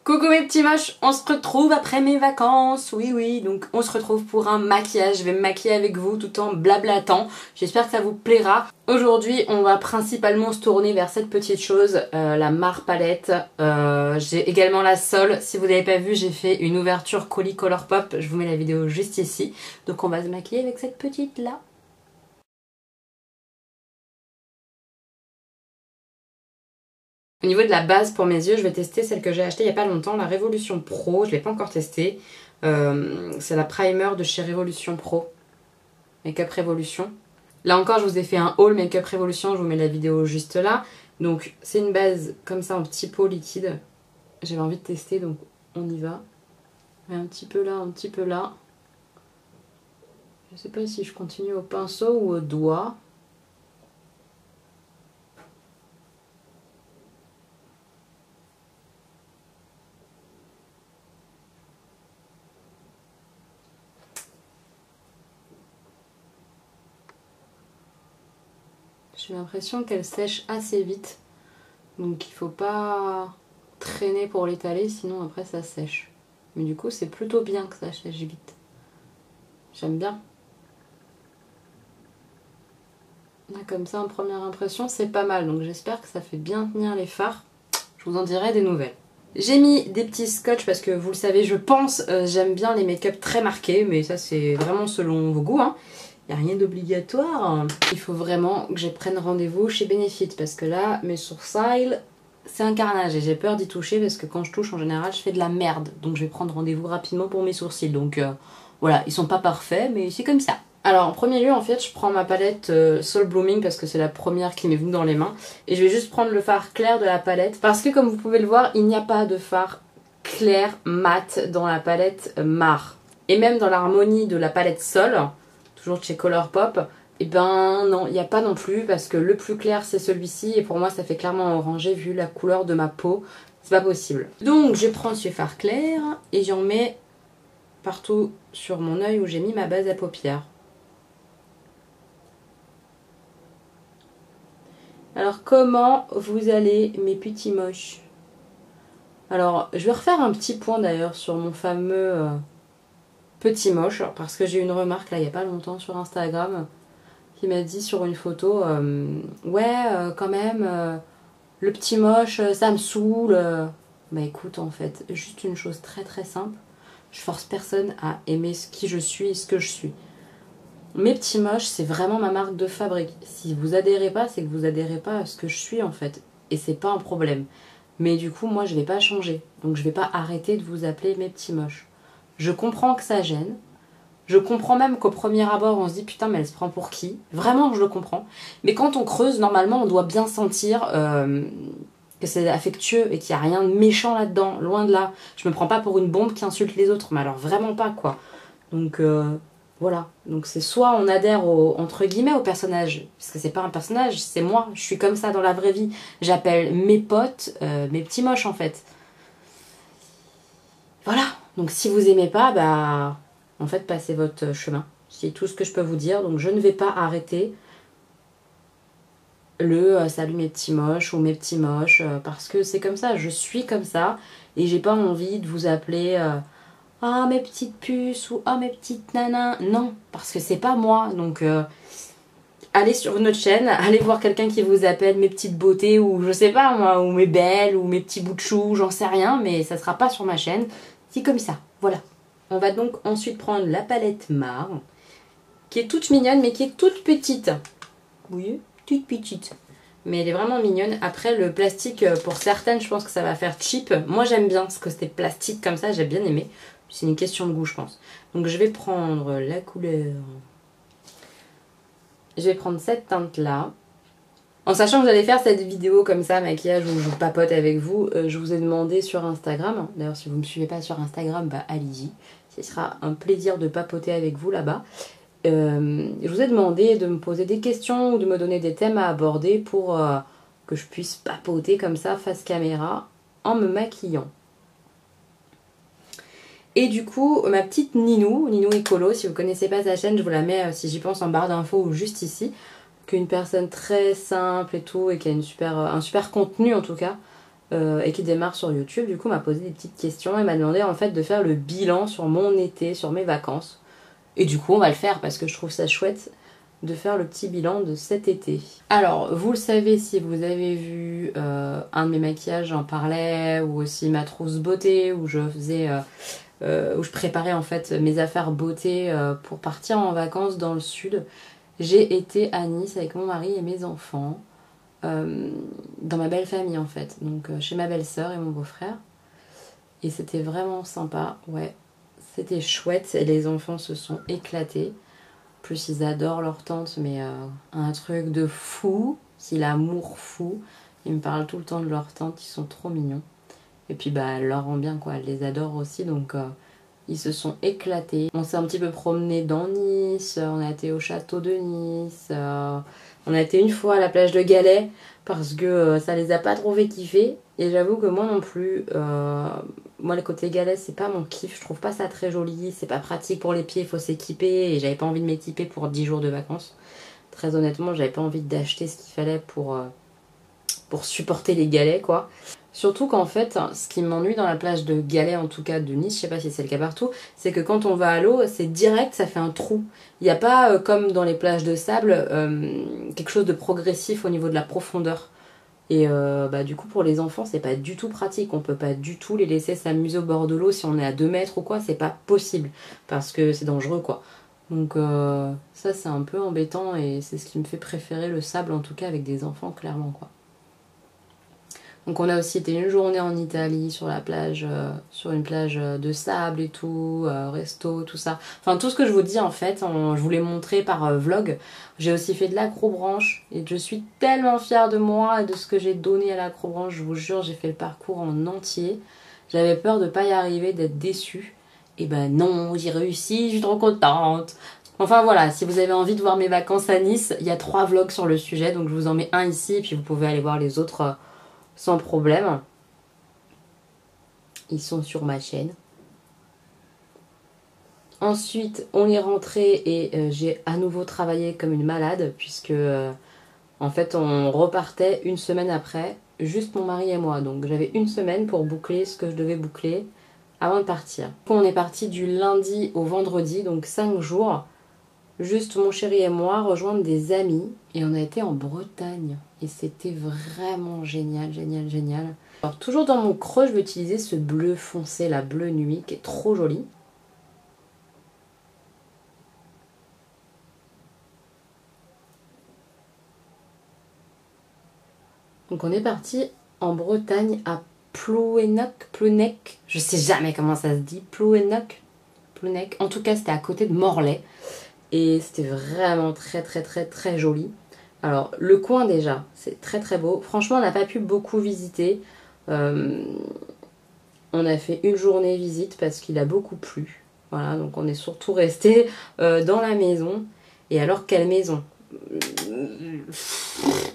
Coucou mes petits moches, on se retrouve après mes vacances, oui, donc on se retrouve pour un maquillage, je vais me maquiller avec vous tout en blablatant, j'espère que ça vous plaira. Aujourd'hui on va principalement se tourner vers cette petite chose, la Mar palette, j'ai également la Sol, si vous n'avez pas vu j'ai fait une ouverture colis Colourpop, je vous mets la vidéo juste ici, donc on va se maquiller avec cette petite là. Au niveau de la base pour mes yeux, je vais tester celle que j'ai achetée il n'y a pas longtemps, la Révolution Pro. Je ne l'ai pas encore testée. C'est la primer de chez Révolution Pro. Make-up Révolution. Là encore, je vous ai fait un haul Make-up Révolution. Je vous mets la vidéo juste là. Donc, c'est une base comme ça en petit pot liquide. J'avais envie de tester, donc on y va. Un petit peu là, un petit peu là. Je ne sais pas si je continue au pinceau ou au doigt. J'ai l'impression qu'elle sèche assez vite. Donc il faut pas traîner pour l'étaler, sinon après ça sèche. Mais du coup c'est plutôt bien que ça sèche vite. J'aime bien. Là comme ça en première impression c'est pas mal. Donc j'espère que ça fait bien tenir les fards. Je vous en dirai des nouvelles. J'ai mis des petits scotch parce que vous le savez je pense, j'aime bien les make-up très marqués. Mais ça c'est vraiment selon vos goûts hein. Il n'y a rien d'obligatoire. Il faut vraiment que je prenne rendez-vous chez Benefit parce que là, mes sourcils, c'est un carnage et j'ai peur d'y toucher parce que quand je touche en général, je fais de la merde. Donc je vais prendre rendez-vous rapidement pour mes sourcils. Donc voilà, ils sont pas parfaits mais c'est comme ça. Alors en premier lieu, en fait, je prends ma palette Soul Blooming parce que c'est la première qui m'est venue dans les mains. Et je vais juste prendre le fard clair de la palette parce que comme vous pouvez le voir, il n'y a pas de fard clair mat dans la palette Mar. Et même dans l'harmonie de la palette Sol, toujours de chez Colourpop, et ben non, il n'y a pas non plus parce que le plus clair c'est celui-ci et pour moi ça fait clairement orangé vu la couleur de ma peau, c'est pas possible. Donc je prends ce fard clair et j'en mets partout sur mon œil où j'ai mis ma base à paupières. Alors comment vous allez mes petits moches? Alors je vais refaire un petit point d'ailleurs sur mon fameux petit moche parce que j'ai eu une remarque là il n'y a pas longtemps sur Instagram qui m'a dit sur une photo ouais quand même le petit moche ça me saoule. Bah écoute en fait juste une chose très très simple, je force personne à aimer qui je suis et ce que je suis. Mes petits moches c'est vraiment ma marque de fabrique, si vous adhérez pas c'est que vous adhérez pas à ce que je suis en fait et c'est pas un problème, mais du coup moi je vais pas changer donc je vais pas arrêter de vous appeler mes petits moches. Je comprends que ça gêne. Je comprends même qu'au premier abord, on se dit putain, mais elle se prend pour qui? Vraiment, je le comprends. Mais quand on creuse, normalement, on doit bien sentir que c'est affectueux et qu'il n'y a rien de méchant là-dedans. Loin de là. Je me prends pas pour une bombe qui insulte les autres, mais alors vraiment pas, quoi. Donc voilà. Donc c'est soit on adhère entre guillemets au personnage, parce que c'est pas un personnage, c'est moi. Je suis comme ça dans la vraie vie. J'appelle mes potes mes petits moches, en fait. Voilà. Donc si vous aimez pas, bah... en fait, passez votre chemin. C'est tout ce que je peux vous dire. Donc, je ne vais pas arrêter le salut mes petits moches ou mes petits moches parce que c'est comme ça. Je suis comme ça et j'ai pas envie de vous appeler ah mes petites puces ou ah mes petites nanas. Non, parce que c'est pas moi. Donc, allez sur notre chaîne, allez voir quelqu'un qui vous appelle mes petites beautés ou je sais pas moi, ou mes belles ou mes petits bouts de chou, j'en sais rien, mais ça sera pas sur ma chaîne. C'est comme ça. Voilà. On va donc ensuite prendre la palette Mar, qui est toute mignonne, mais qui est toute petite. Oui, toute petite. Mais elle est vraiment mignonne. Après, le plastique, pour certaines, je pense que ça va faire cheap. Moi, j'aime bien, parce que c'était plastique comme ça, j'ai bien aimé. C'est une question de goût, je pense. Donc, je vais prendre la couleur... Je vais prendre cette teinte-là. En sachant que j'allais faire cette vidéo comme ça, maquillage, où je papote avec vous, je vous ai demandé sur Instagram. D'ailleurs, si vous ne me suivez pas sur Instagram, bah allez-y. Ce sera un plaisir de papoter avec vous là-bas. Je vous ai demandé de me poser des questions ou de me donner des thèmes à aborder pour que je puisse papoter comme ça face caméra en me maquillant. Et du coup, ma petite Ninou Écolo, si vous ne connaissez pas sa chaîne, je vous la mets si j'y pense en barre d'infos ou juste ici. Qu'une personne très simple et tout et qui a un super contenu en tout cas. et qui démarre sur YouTube, du coup m'a posé des petites questions et m'a demandé en fait de faire le bilan sur mon été, sur mes vacances. Et du coup on va le faire parce que je trouve ça chouette de faire le petit bilan de cet été. Alors vous le savez si vous avez vu un de mes maquillages, j'en parlais, ou aussi ma trousse beauté où je faisais... où je préparais en fait mes affaires beauté pour partir en vacances dans le sud. J'ai été à Nice avec mon mari et mes enfants. Dans ma belle famille en fait, donc chez ma belle-sœur et mon beau-frère, et c'était vraiment sympa, ouais, c'était chouette et les enfants se sont éclatés. Plus ils adorent leur tante, mais un truc de fou, c'est l'amour fou. Ils me parlent tout le temps de leur tante, ils sont trop mignons. Et puis bah elle leur rend bien quoi, elle les adore aussi, donc ils se sont éclatés. On s'est un petit peu promené dans Nice, on a été au château de Nice, on a été une fois à la plage de Galets parce que ça les a pas trop fait kiffer. Et j'avoue que moi non plus, moi le côté Galets c'est pas mon kiff, je trouve pas ça très joli, c'est pas pratique pour les pieds, il faut s'équiper et j'avais pas envie de m'équiper pour 10 jours de vacances. Très honnêtement, j'avais pas envie d'acheter ce qu'il fallait pour supporter les galets quoi. Surtout qu'en fait, ce qui m'ennuie dans la plage de Galets, en tout cas de Nice, je sais pas si c'est le cas partout, c'est que quand on va à l'eau, c'est direct, ça fait un trou. Il n'y a pas, comme dans les plages de sable, quelque chose de progressif au niveau de la profondeur. Et bah, du coup, pour les enfants, c'est pas du tout pratique. On peut pas du tout les laisser s'amuser au bord de l'eau si on est à 2 mètres ou quoi, c'est pas possible. Parce que c'est dangereux, quoi. Donc ça, c'est un peu embêtant et c'est ce qui me fait préférer le sable, en tout cas avec des enfants, clairement, quoi. Donc on a aussi été une journée en Italie sur la plage, sur une plage de sable et tout, resto, tout ça. Enfin tout ce que je vous dis en fait, je vous l'ai montré par vlog. J'ai aussi fait de l'acrobranche et je suis tellement fière de moi et de ce que j'ai donné à l'acrobranche. Je vous jure, j'ai fait le parcours en entier. J'avais peur de pas y arriver, d'être déçue. Et ben non, j'ai réussi, je suis trop contente. Enfin voilà, si vous avez envie de voir mes vacances à Nice, il y a 3 vlogs sur le sujet, donc je vous en mets un ici et puis vous pouvez aller voir les autres sans problème. Ils sont sur ma chaîne. Ensuite, on est rentré et j'ai à nouveau travaillé comme une malade puisque en fait on repartait une semaine après, juste mon mari et moi. Donc j'avais une semaine pour boucler ce que je devais boucler avant de partir. Donc, on est parti du lundi au vendredi, donc 5 jours. Juste mon chéri et moi rejoindre des amis et on a été en Bretagne et c'était vraiment génial, génial, génial. Alors toujours dans mon creux, je vais utiliser ce bleu foncé, la bleu nuit qui est trop joli. Donc on est parti en Bretagne à Plouenec, je sais jamais comment ça se dit, Plouenec. En tout cas c'était à côté de Morlaix. Et c'était vraiment très très très très joli. Alors le coin déjà, c'est très très beau. Franchement on n'a pas pu beaucoup visiter. On a fait une journée visite parce qu'il a beaucoup plu. Voilà, donc on est surtout resté dans la maison. Et alors quelle maison?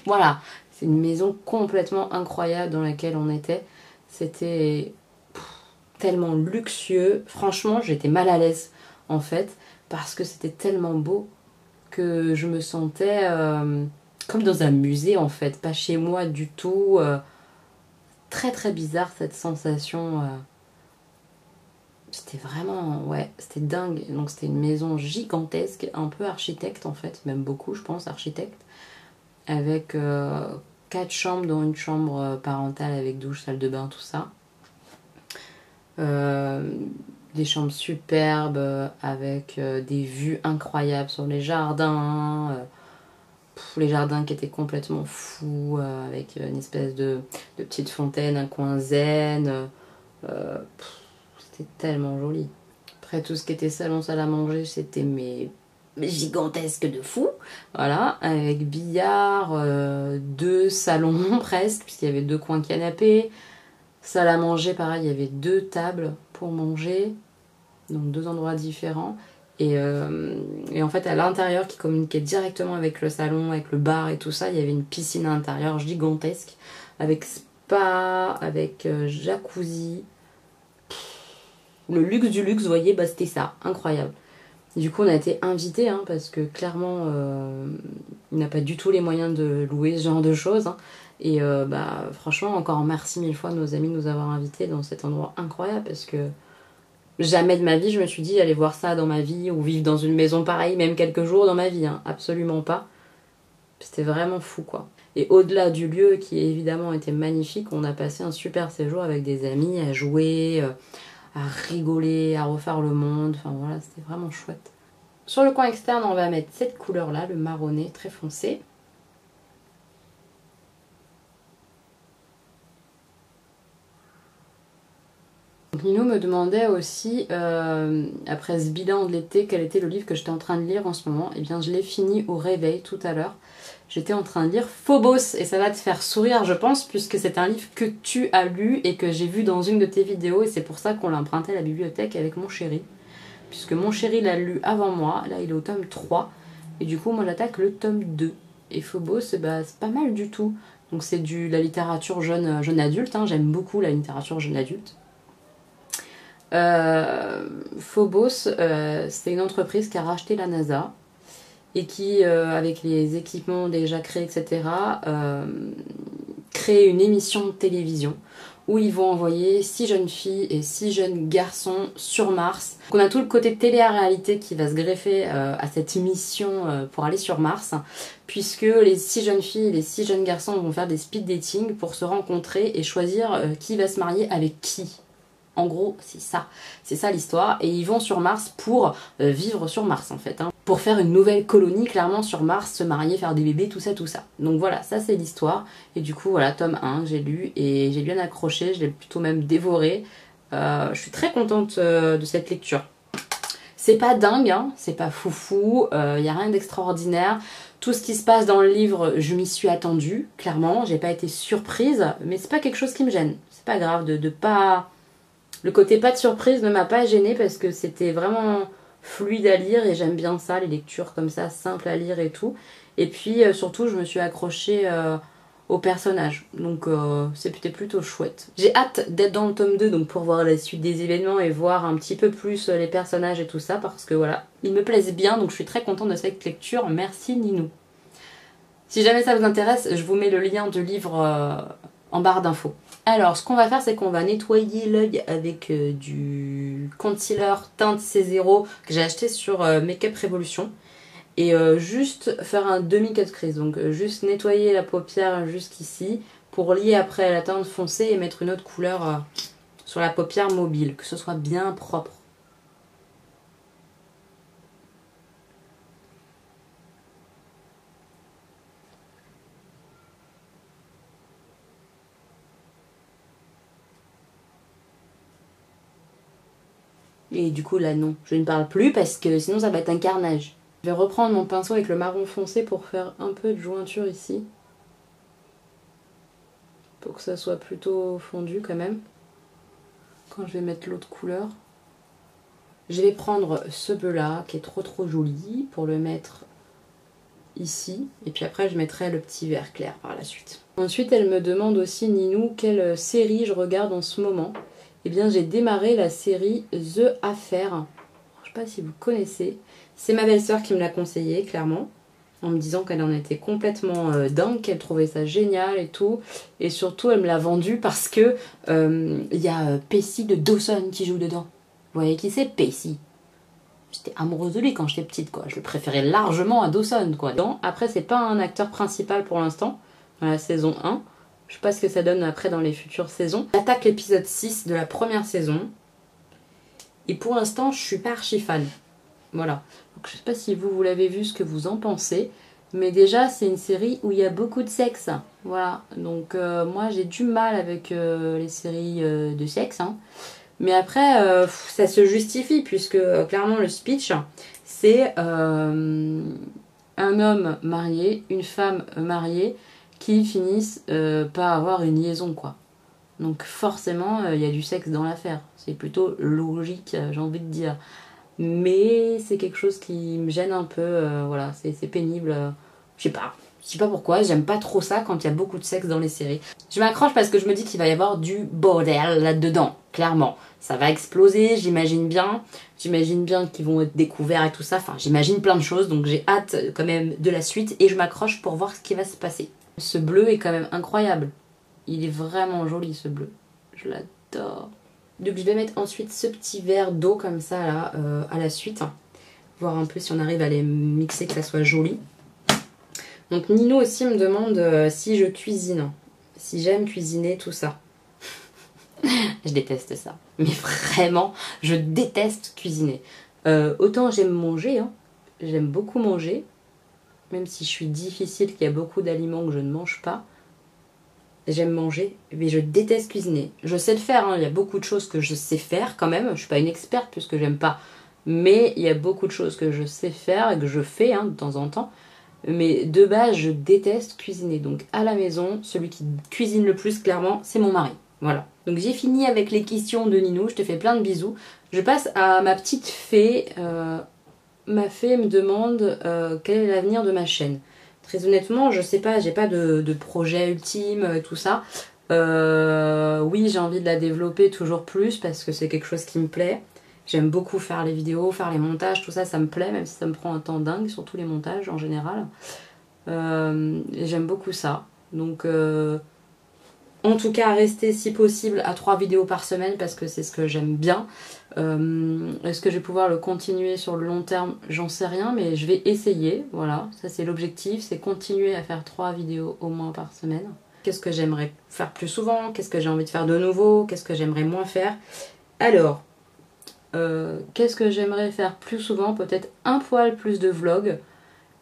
Voilà, c'est une maison complètement incroyable dans laquelle on était. C'était tellement luxueux. Franchement j'étais mal à l'aise en fait. Parce que c'était tellement beau que je me sentais comme dans un musée en fait, pas chez moi du tout. Très très bizarre cette sensation. C'était vraiment, ouais, c'était dingue. Donc c'était une maison gigantesque, un peu architecte en fait, même beaucoup je pense, architecte. Avec 4 chambres, dont une chambre parentale avec douche, salle de bain, tout ça. Des chambres superbes avec des vues incroyables sur les jardins, les jardins qui étaient complètement fous, avec une espèce de petite fontaine, un coin zen, c'était tellement joli. Après tout ce qui était salon, salle à manger, c'était mais gigantesque de fou, voilà, avec billard, 2 salons presque, puisqu'il y avait 2 coins canapés. Salle à manger, pareil, il y avait 2 tables pour manger, donc 2 endroits différents. Et en fait, à l'intérieur, qui communiquait directement avec le salon, avec le bar et tout ça, il y avait une piscine à l'intérieur gigantesque, avec spa, avec jacuzzi. Le luxe du luxe, vous voyez, bah, c'était ça, incroyable. Et du coup, on a été invités, hein, parce que clairement, on n'a pas du tout les moyens de louer ce genre de choses. Hein. Et bah franchement, encore merci mille fois à nos amis de nous avoir invités dans cet endroit incroyable parce que jamais de ma vie je me suis dit aller voir ça dans ma vie ou vivre dans une maison pareille, même quelques jours dans ma vie, hein. Absolument pas. C'était vraiment fou quoi. Et au-delà du lieu qui évidemment était magnifique, on a passé un super séjour avec des amis à jouer, à rigoler, à refaire le monde. Enfin voilà, c'était vraiment chouette. Sur le coin externe, on va mettre cette couleur là, le marronné très foncé. Nino me demandait aussi, après ce bilan de l'été, quel était le livre que j'étais en train de lire en ce moment. Eh bien, je l'ai fini au réveil tout à l'heure. J'étais en train de lire Phobos, et ça va te faire sourire, je pense, puisque c'est un livre que tu as lu et que j'ai vu dans une de tes vidéos, et c'est pour ça qu'on l'a emprunté à la bibliothèque avec mon chéri. Puisque mon chéri l'a lu avant moi, là il est au tome 3, et du coup moi j'attaque le tome 2. Et Phobos, bah, c'est pas mal du tout. Donc c'est de la littérature jeune adulte, hein. J'aime beaucoup la littérature jeune adulte. Phobos, c'est une entreprise qui a racheté la NASA et qui, avec les équipements déjà créés, etc., crée une émission de télévision où ils vont envoyer 6 jeunes filles et 6 jeunes garçons sur Mars. Donc on a tout le côté télé-réalité qui va se greffer à cette mission pour aller sur Mars, puisque les 6 jeunes filles et les 6 jeunes garçons vont faire des speed dating pour se rencontrer et choisir qui va se marier avec qui. En gros, c'est ça l'histoire. Et ils vont sur Mars pour vivre sur Mars en fait, hein. Pour faire une nouvelle colonie clairement sur Mars, se marier, faire des bébés, tout ça, tout ça. Donc voilà, ça c'est l'histoire. Et du coup, voilà, tome 1, j'ai lu et j'ai bien accroché, je l'ai plutôt même dévoré. Je suis très contente de cette lecture. C'est pas dingue, hein, c'est pas foufou, y a rien d'extraordinaire. Tout ce qui se passe dans le livre, je m'y suis attendue, clairement. J'ai pas été surprise, mais c'est pas quelque chose qui me gêne. C'est pas grave de pas... Le côté pas de surprise ne m'a pas gênée parce que c'était vraiment fluide à lire et j'aime bien ça, les lectures comme ça, simples à lire et tout. Et puis surtout, je me suis accrochée au personnage. Donc c'était plutôt chouette. J'ai hâte d'être dans le tome 2 donc pour voir la suite des événements et voir un petit peu plus les personnages et tout ça parce que voilà, ils me plaisent bien donc je suis très contente de cette lecture. Merci Ninou. Si jamais ça vous intéresse, je vous mets le lien du livre en barre d'infos. Alors, ce qu'on va faire, c'est qu'on va nettoyer l'œil avec du concealer teinte C0 que j'ai acheté sur Makeup Revolution. Et juste faire un demi-cut crease. Donc, juste nettoyer la paupière jusqu'ici pour lier après la teinte foncée et mettre une autre couleur sur la paupière mobile. Que ce soit bien propre. Et du coup là non, je ne parle plus parce que sinon ça va être un carnage. Je vais reprendre mon pinceau avec le marron foncé pour faire un peu de jointure ici. Pour que ça soit plutôt fondu quand même. Quand je vais mettre l'autre couleur. Je vais prendre ce bleu là qui est trop joli pour le mettre ici. Et puis après je mettrai le petit vert clair par la suite. Ensuite elle me demande aussi Ninou quelle série je regarde en ce moment. Eh bien j'ai démarré la série The Affair. Je sais pas si vous connaissez. C'est ma belle-sœur qui me l'a conseillé clairement. En me disant qu'elle en était complètement dingue, qu'elle trouvait ça génial et tout. Et surtout elle me l'a vendu parce que y a Pacey de Dawson qui joue dedans. Vous voyez qui c'est Pacey? J'étais amoureuse de lui quand j'étais petite quoi. Je le préférais largement à Dawson quoi. Après c'est pas un acteur principal pour l'instant. Dans la saison 1. Je sais pas ce que ça donne après dans les futures saisons. J'attaque l'épisode 6 de la première saison. Et pour l'instant, je suis pas archi fan. Voilà. Donc, je sais pas si vous l'avez vu, ce que vous en pensez. Mais déjà, c'est une série où il y a beaucoup de sexe. Voilà. Donc, moi, j'ai du mal avec les séries de sexe. Hein. Mais après, ça se justifie, puisque clairement, le speech, c'est un homme marié, une femme mariée, qui finissent par avoir une liaison quoi. Donc forcément il y a du sexe dans l'affaire. C'est plutôt logique j'ai envie de dire. Mais c'est quelque chose qui me gêne un peu, voilà, c'est pénible. Je sais pas pourquoi, j'aime pas trop ça quand il y a beaucoup de sexe dans les séries. Je m'accroche parce que je me dis qu'il va y avoir du bordel là-dedans, clairement. Ça va exploser, j'imagine bien. J'imagine bien qu'ils vont être découverts et tout ça. Enfin, j'imagine plein de choses, donc j'ai hâte quand même de la suite et je m'accroche pour voir ce qui va se passer. Ce bleu est quand même incroyable. Il est vraiment joli ce bleu. Je l'adore. Donc je vais mettre ensuite ce petit verre d'eau comme ça là à la suite. Voir un peu si on arrive à les mixer, que ça soit joli. Donc Nino aussi me demande si je cuisine. Si j'aime cuisiner, tout ça. Je déteste ça. Mais vraiment, je déteste cuisiner. Autant j'aime manger, hein. J'aime beaucoup manger. Même si je suis difficile, qu'il y a beaucoup d'aliments que je ne mange pas. J'aime manger, mais je déteste cuisiner. Je sais le faire, hein. Il y a beaucoup de choses que je sais faire quand même. Je suis pas une experte puisque j'aime pas. Mais il y a beaucoup de choses que je sais faire et que je fais hein, de temps en temps. Mais de base, je déteste cuisiner. Donc à la maison, celui qui cuisine le plus, clairement, c'est mon mari. Voilà. Donc j'ai fini avec les questions de Nino. Je te fais plein de bisous. Je passe à ma petite fée. Ma fée me demande quel est l'avenir de ma chaîne. Très honnêtement, je sais pas, j'ai pas de projet ultime, tout ça. Oui, j'ai envie de la développer toujours plus parce que c'est quelque chose qui me plaît. J'aime beaucoup faire les vidéos, faire les montages, tout ça, ça me plaît, même si ça me prend un temps dingue, surtout les montages en général. J'aime beaucoup ça. Donc, en tout cas, rester si possible à 3 vidéos par semaine parce que c'est ce que j'aime bien. Est-ce que je vais pouvoir le continuer sur le long terme? J'en sais rien, mais je vais essayer. Voilà, ça c'est l'objectif, c'est continuer à faire 3 vidéos au moins par semaine. Qu'est-ce que j'aimerais faire plus souvent? Qu'est-ce que j'ai envie de faire de nouveau? Qu'est-ce que j'aimerais moins faire? Alors, qu'est-ce que j'aimerais faire plus souvent? Peut-être un poil plus de vlogs.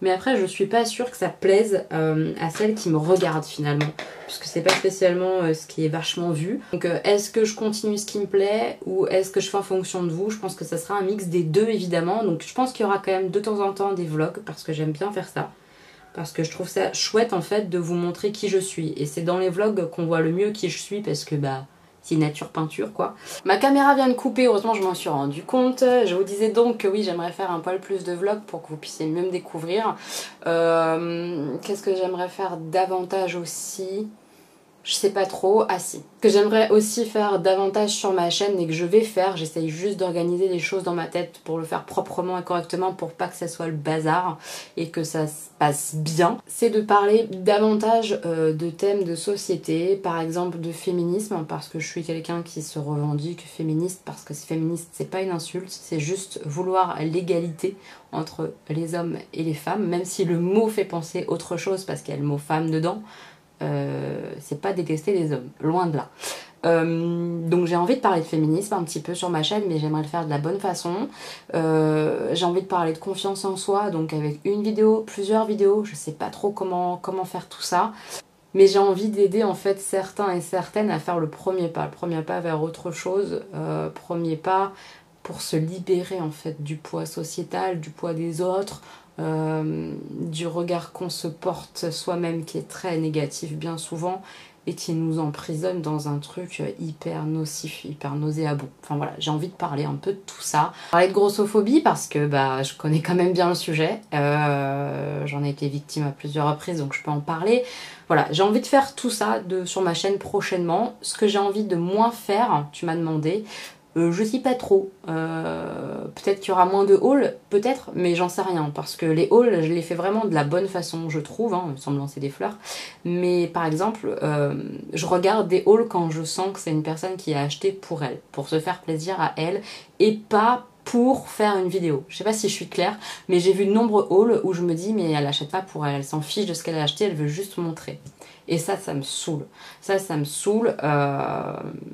Mais après, je suis pas sûre que ça plaise à celles qui me regardent finalement. Puisque c'est pas spécialement ce qui est vachement vu. Donc est-ce que je continue ce qui me plaît ou est-ce que je fais en fonction de vous? Je pense que ça sera un mix des deux évidemment. Donc je pense qu'il y aura quand même de temps en temps des vlogs parce que j'aime bien faire ça. Parce que je trouve ça chouette en fait de vous montrer qui je suis. Et c'est dans les vlogs qu'on voit le mieux qui je suis parce que bah... c'est nature peinture quoi. Ma caméra vient de couper, heureusement je m'en suis rendu compte. Je vous disais donc que oui j'aimerais faire un poil plus de vlogs pour que vous puissiez mieux me découvrir. Qu'est-ce que j'aimerais faire davantage aussi? Je sais pas trop. Ah si. Que j'aimerais aussi faire davantage sur ma chaîne et que je vais faire. J'essaye juste d'organiser les choses dans ma tête pour le faire proprement et correctement pour pas que ça soit le bazar et que ça se passe bien. C'est de parler davantage de thèmes de société, par exemple de féminisme, parce que je suis quelqu'un qui se revendique féministe, parce que féministe c'est pas une insulte, c'est juste vouloir l'égalité entre les hommes et les femmes, même si le mot fait penser autre chose parce qu'il y a le mot femme dedans. C'est pas détester les hommes, loin de là. Donc j'ai envie de parler de féminisme un petit peu sur ma chaîne, mais j'aimerais le faire de la bonne façon. J'ai envie de parler de confiance en soi, donc avec une vidéo, plusieurs vidéos, je sais pas trop comment faire tout ça. Mais j'ai envie d'aider en fait certains et certaines à faire le premier pas vers autre chose, premier pas pour se libérer en fait du poids sociétal, du poids des autres, du regard qu'on se porte soi-même qui est très négatif bien souvent et qui nous emprisonne dans un truc hyper nocif, hyper nauséabond. Enfin voilà, j'ai envie de parler un peu de tout ça. Parler de grossophobie parce que bah, je connais quand même bien le sujet. J'en ai été victime à plusieurs reprises donc je peux en parler. Voilà, j'ai envie de faire tout ça sur ma chaîne prochainement. Ce que j'ai envie de moins faire, tu m'as demandé, je sais pas trop. Peut-être qu'il y aura moins de hauls, peut-être, mais j'en sais rien. Parce que les hauls, je les fais vraiment de la bonne façon, je trouve, hein, sans me lancer des fleurs. Mais par exemple, je regarde des hauls quand je sens que c'est une personne qui a acheté pour elle, pour se faire plaisir à elle, et pas pour faire une vidéo. Je sais pas si je suis claire, mais j'ai vu de nombreux hauls où je me dis mais elle achète pas pour elle, elle s'en fiche de ce qu'elle a acheté, elle veut juste montrer. Et ça me saoule. Ça me saoule.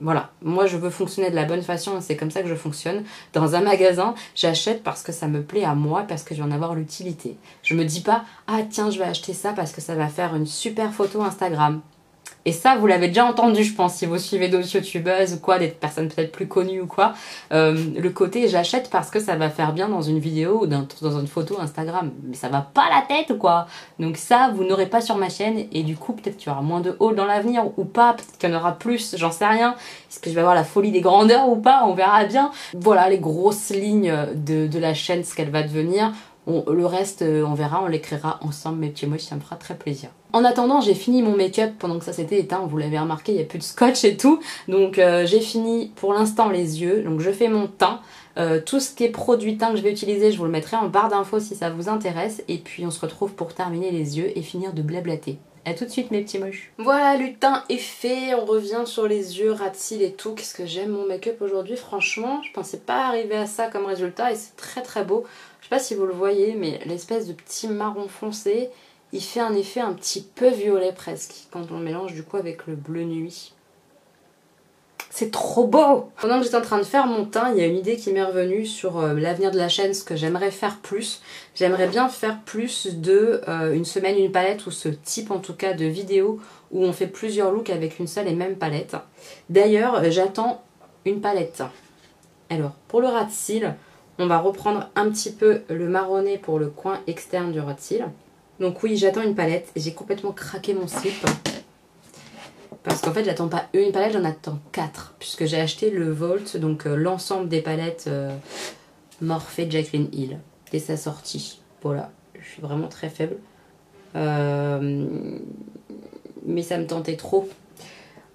Voilà. Moi, je veux fonctionner de la bonne façon et c'est comme ça que je fonctionne. Dans un magasin, j'achète parce que ça me plaît à moi, parce que je vais en avoir l'utilité. Je me dis pas, ah tiens, je vais acheter ça parce que ça va faire une super photo Instagram. Et ça, vous l'avez déjà entendu, je pense, si vous suivez d'autres youtubeuses ou quoi, des personnes peut-être plus connues ou quoi. Le côté j'achète parce que ça va faire bien dans une vidéo ou dans une photo Instagram. Mais ça va pas la tête, quoi. Donc ça, vous n'aurez pas sur ma chaîne. Et du coup, peut-être qu'il y aura moins de hauls dans l'avenir ou pas. Peut-être qu'il y en aura plus, j'en sais rien. Est-ce que je vais avoir la folie des grandeurs ou pas? On verra bien. Voilà les grosses lignes de la chaîne, ce qu'elle va devenir. Le reste, on verra, on l'écrira ensemble, mes petits mots, ça me fera très plaisir. En attendant, j'ai fini mon make-up pendant que ça s'était éteint, vous l'avez remarqué, il n'y a plus de scotch et tout. Donc j'ai fini pour l'instant les yeux, donc je fais mon teint. Tout ce qui est produit teint que je vais utiliser, je vous le mettrai en barre d'infos si ça vous intéresse. Et puis on se retrouve pour terminer les yeux et finir de blablater. À tout de suite mes petits moches. Voilà, le teint est fait, on revient sur les yeux, ras de cils et tout. Qu'est-ce que j'aime mon make-up aujourd'hui, franchement. Je pensais pas arriver à ça comme résultat et c'est très très beau. Je sais pas si vous le voyez, mais l'espèce de petit marron foncé, il fait un effet un petit peu violet presque, quand on le mélange du coup avec le bleu nuit. C'est trop beau! Pendant que j'étais en train de faire mon teint, il y a une idée qui m'est revenue sur l'avenir de la chaîne, ce que j'aimerais faire plus. J'aimerais bien faire plus de une semaine, une palette, ou ce type en tout cas de vidéo où on fait plusieurs looks avec une seule et même palette. D'ailleurs, j'attends une palette. Alors, pour le ras de cils, on va reprendre un petit peu le marronné pour le coin externe du ras de cils. Donc oui, j'attends une palette. J'ai complètement craqué mon slip. Parce qu'en fait, j'attends pas une palette, j'en attends 4. Puisque j'ai acheté le Vault, donc l'ensemble des palettes Morphe Jaclyn Hill. Dès sa sortie. Voilà, je suis vraiment très faible. Mais ça me tentait trop.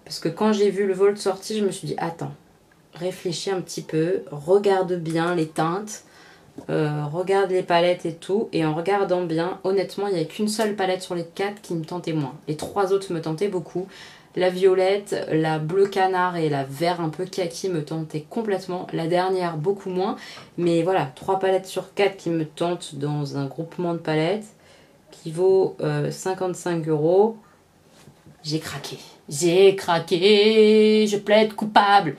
Parce que quand j'ai vu le Vault sorti, je me suis dit, attends, réfléchis un petit peu, regarde bien les teintes. Regarde les palettes et tout, et en regardant bien, honnêtement il n'y a qu'une seule palette sur les 4 qui me tentait moins. Les 3 autres me tentaient beaucoup. La violette, la bleu canard et la vert un peu kaki me tentaient complètement. La dernière beaucoup moins, mais voilà, 3 palettes sur 4 qui me tentent dans un groupement de palettes qui vaut 55 €. J'ai craqué, je plaide coupable.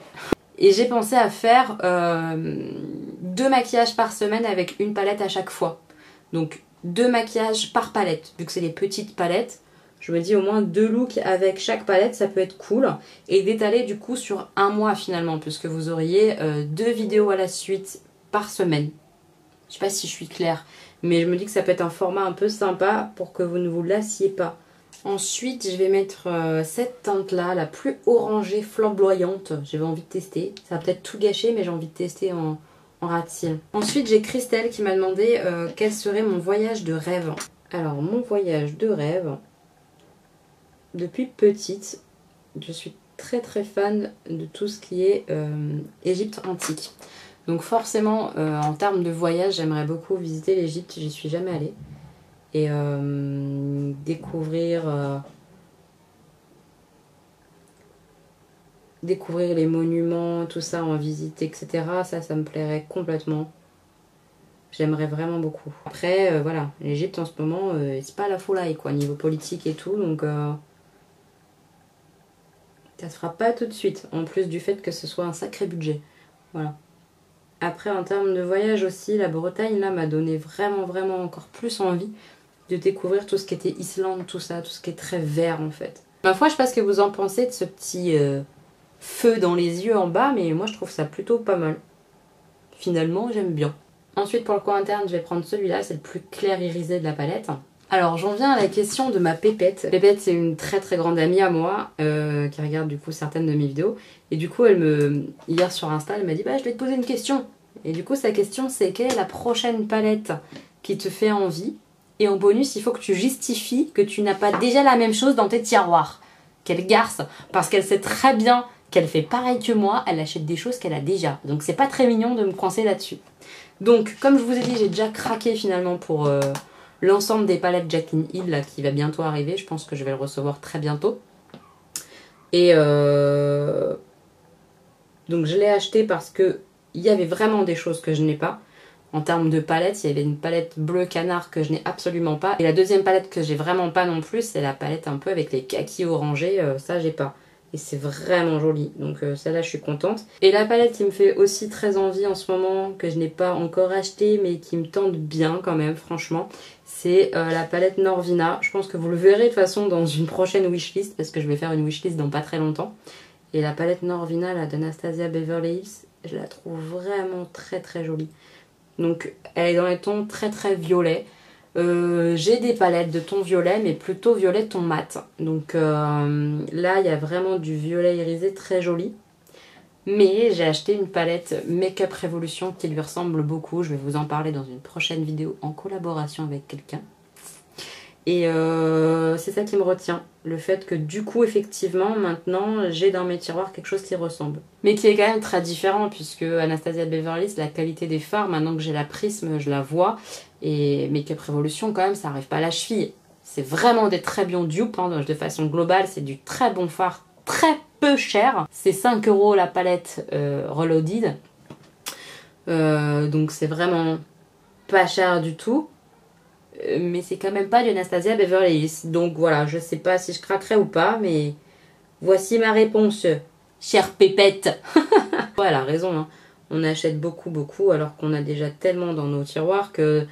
Et j'ai pensé à faire 2 maquillages par semaine avec une palette à chaque fois. Donc 2 maquillages par palette. Vu que c'est des petites palettes, je me dis au moins 2 looks avec chaque palette, ça peut être cool. Et d'étaler du coup sur un mois finalement, puisque vous auriez 2 vidéos à la suite par semaine. Je sais pas si je suis claire, mais je me dis que ça peut être un format un peu sympa pour que vous ne vous lassiez pas. Ensuite, je vais mettre cette teinte-là, la plus orangée, flamboyante. J'avais envie de tester. Ça va peut-être tout gâcher, mais j'ai envie de tester en ras de cils. Ensuite, j'ai Christelle qui m'a demandé quel serait mon voyage de rêve. Alors, mon voyage de rêve, depuis petite, je suis très très fan de tout ce qui est Égypte antique. Donc forcément, en termes de voyage, j'aimerais beaucoup visiter l'Égypte. J'y suis jamais allée. Et découvrir les monuments, tout ça en visite, etc. Ça me plairait complètement. J'aimerais vraiment beaucoup. Après, voilà, l'Égypte en ce moment, c'est pas la folie quoi, niveau politique et tout, donc ça se fera pas tout de suite, en plus du fait que ce soit un sacré budget. Voilà. Après, en termes de voyage aussi, la Bretagne, là, m'a donné vraiment, vraiment encore plus envie de découvrir tout ce qui était Islande, tout ça, tout ce qui est très vert en fait. Ma foi, je sais pas ce que vous en pensez de ce petit feu dans les yeux en bas, mais moi je trouve ça plutôt pas mal. Finalement, j'aime bien. Ensuite, pour le coin interne, je vais prendre celui-là, c'est le plus clair irisé de la palette. Alors, j'en viens à la question de ma Pépette. Pépette, c'est une très très grande amie à moi, qui regarde du coup certaines de mes vidéos. Et du coup, hier sur Insta, elle m'a dit, bah je vais te poser une question. Et du coup, sa question, c'est quelle est la prochaine palette qui te fait envie? Et en bonus, il faut que tu justifies que tu n'as pas déjà la même chose dans tes tiroirs. Quelle garce! Parce qu'elle sait très bien qu'elle fait pareil que moi, elle achète des choses qu'elle a déjà. Donc c'est pas très mignon de me coincer là-dessus. Donc, comme je vous ai dit, j'ai déjà craqué finalement pour l'ensemble des palettes Jaclyn Hill là, qui va bientôt arriver. Je pense que je vais le recevoir très bientôt. Et donc je l'ai acheté parce que il y avait vraiment des choses que je n'ai pas. En termes de palette, il y avait une palette bleu canard que je n'ai absolument pas. Et la deuxième palette que j'ai vraiment pas non plus, c'est la palette un peu avec les kakis orangés. Ça, j'ai pas. Et c'est vraiment joli. Donc celle-là, je suis contente. Et la palette qui me fait aussi très envie en ce moment, que je n'ai pas encore achetée, mais qui me tente bien quand même, franchement, c'est la palette Norvina. Je pense que vous le verrez de toute façon dans une prochaine wishlist, parce que je vais faire une wishlist dans pas très longtemps. Et la palette Norvina là, d'Anastasia Beverly Hills, je la trouve vraiment très très jolie. Donc elle est dans les tons très très violets. J'ai des palettes de ton violet, mais plutôt violet ton mat. Donc là, il y a vraiment du violet irisé très joli. Mais j'ai acheté une palette Make-up Revolution qui lui ressemble beaucoup. Je vais vous en parler dans une prochaine vidéo en collaboration avec quelqu'un. Et c'est ça qui me retient. Le fait que du coup, effectivement, maintenant, j'ai dans mes tiroirs quelque chose qui ressemble. Mais qui est quand même très différent, puisque Anastasia Beverly Hills, la qualité des fards, maintenant que j'ai la prisme, je la vois. Et Make-up Revolution, quand même, ça arrive pas à la cheville. C'est vraiment des très bons dupes, hein, de façon globale, c'est du très bon fard, très peu cher. C'est 5 € la palette Reloaded. Donc c'est vraiment pas cher du tout. Mais c'est quand même pas du Anastasia Beverly Hills. Donc voilà, je sais pas si je craquerai ou pas, mais voici ma réponse, chère pépette. Ouais, elle a raison, hein. On achète beaucoup, alors qu'on a déjà tellement dans nos tiroirs que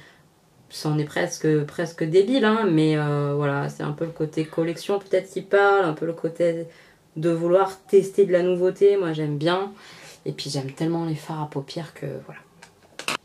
ça en est presque débile, hein. Mais voilà, c'est un peu le côté collection peut-être qui parle, un peu le côté de vouloir tester de la nouveauté. Moi j'aime bien. Et puis j'aime tellement les fards à paupières que voilà.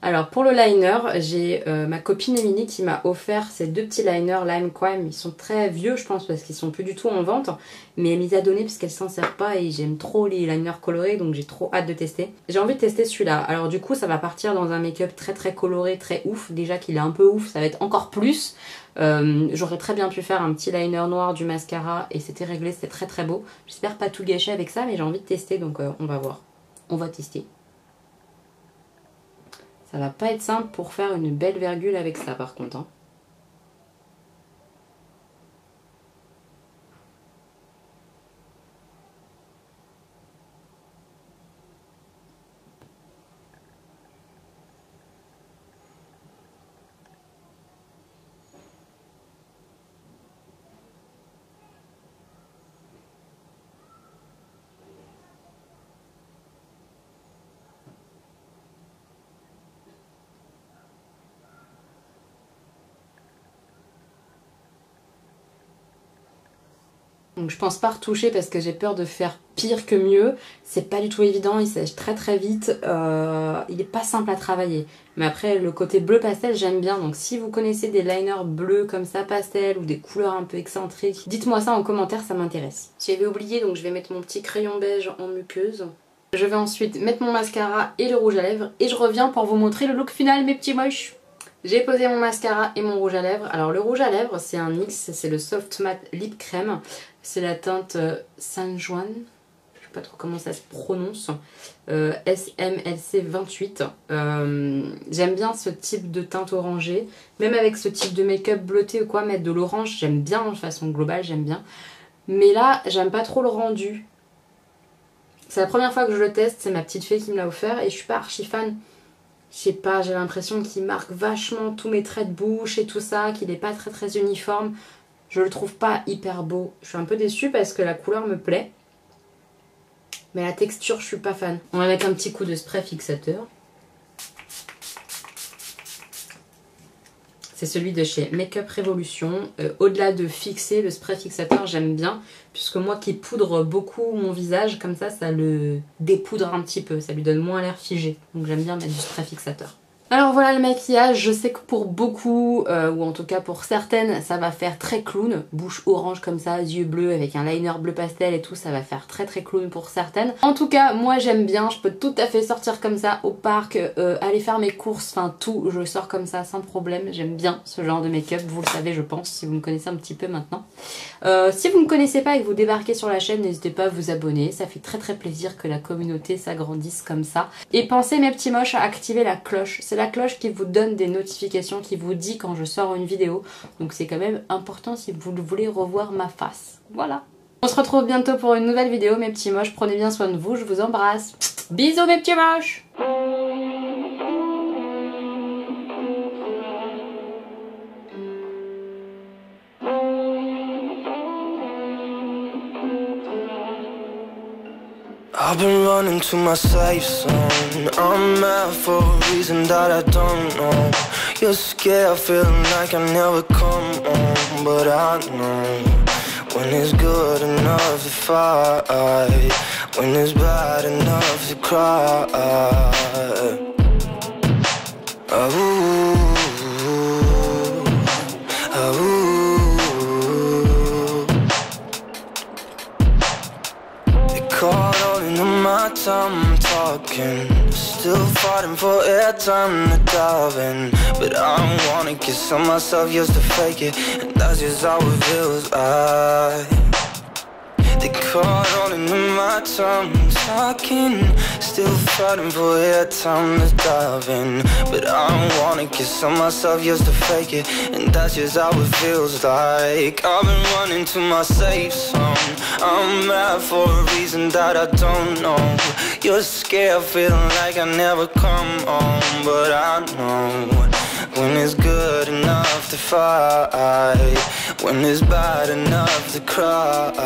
Alors pour le liner, j'ai ma copine Émilie qui m'a offert ces deux petits liners Lime Crime. Ils sont très vieux je pense parce qu'ils sont plus du tout en vente. Mais elle me les a donnés parce qu'elle s'en sert pas et j'aime trop les liners colorés donc j'ai trop hâte de tester. J'ai envie de tester celui-là. Alors du coup ça va partir dans un make-up très coloré, très ouf. Déjà qu'il est un peu ouf, ça va être encore plus. J'aurais très bien pu faire un petit liner noir, du mascara et c'était réglé, c'était très beau. J'espère pas tout gâcher avec ça mais j'ai envie de tester donc on va voir. On va tester. Ça va pas être simple pour faire une belle virgule avec ça par contre, hein. Donc je pense pas retoucher parce que j'ai peur de faire pire que mieux. C'est pas du tout évident, il sèche très vite. Il est pas simple à travailler. Mais après le côté bleu pastel j'aime bien. Donc si vous connaissez des liners bleus comme ça pastel ou des couleurs un peu excentriques, dites-moi ça en commentaire, ça m'intéresse. J'avais oublié donc je vais mettre mon petit crayon beige en muqueuse. Je vais ensuite mettre mon mascara et le rouge à lèvres. Et je reviens pour vous montrer le look final mes petits moches. J'ai posé mon mascara et mon rouge à lèvres. Alors le rouge à lèvres c'est un mix, c'est le Soft Matte Lip Crème. C'est la teinte San Juan, je sais pas trop comment ça se prononce, SMLC 28. J'aime bien ce type de teinte orangée, même avec ce type de make-up bleuté ou quoi, mettre de l'orange, j'aime bien de façon globale, j'aime bien. Mais là, j'aime pas trop le rendu. C'est la première fois que je le teste, c'est ma petite fée qui me l'a offert et je suis pas archi fan. Je sais pas, j'ai l'impression qu'il marque vachement tous mes traits de bouche et tout ça, qu'il est pas très uniforme. Je le trouve pas hyper beau. Je suis un peu déçue parce que la couleur me plaît. Mais la texture, je suis pas fan. On va mettre un petit coup de spray fixateur. C'est celui de chez Makeup Revolution. Au-delà de fixer, le spray fixateur, j'aime bien. Puisque moi qui poudre beaucoup mon visage, comme ça, ça le dépoudre un petit peu. Ça lui donne moins l'air figé. Donc j'aime bien mettre du spray fixateur. Alors voilà le maquillage, je sais que pour beaucoup, ou en tout cas pour certaines, ça va faire très clown. Bouche orange comme ça, yeux bleus avec un liner bleu pastel et tout, ça va faire très clown pour certaines. En tout cas, moi j'aime bien, je peux tout à fait sortir comme ça au parc, aller faire mes courses, enfin tout, je sors comme ça sans problème. J'aime bien ce genre de make-up, vous le savez je pense, si vous me connaissez un petit peu maintenant. Si vous ne me connaissez pas et que vous débarquez sur la chaîne, n'hésitez pas à vous abonner, ça fait très plaisir que la communauté s'agrandisse comme ça. Et pensez mes petits moches à activer la cloche, c'est la cloche qui vous donne des notifications, qui vous dit quand je sors une vidéo. Donc c'est quand même important si vous voulez revoir ma face. Voilà. On se retrouve bientôt pour une nouvelle vidéo mes petits moches. Prenez bien soin de vous, je vous embrasse. Bisous mes petits moches. I've been running to my safe zone. I'm mad for a reason that I don't know. You're scared, feeling like I never come home. But I know when it's good enough to fight, when it's bad enough to cry. Caught all into my time, I'm talking. Still fighting for airtime to dive in. But I don't wanna kiss on myself just to fake it. And that's just how it feels. They caught on into my tongue, talking, still fighting for air time to dive in. But I don't wanna kiss on myself just to fake it, and that's just how it feels like. I've been running to my safe zone. I'm mad for a reason that I don't know. You're scared, feeling like I never come home. But I know when it's good enough to fight, when it's bad enough to cry.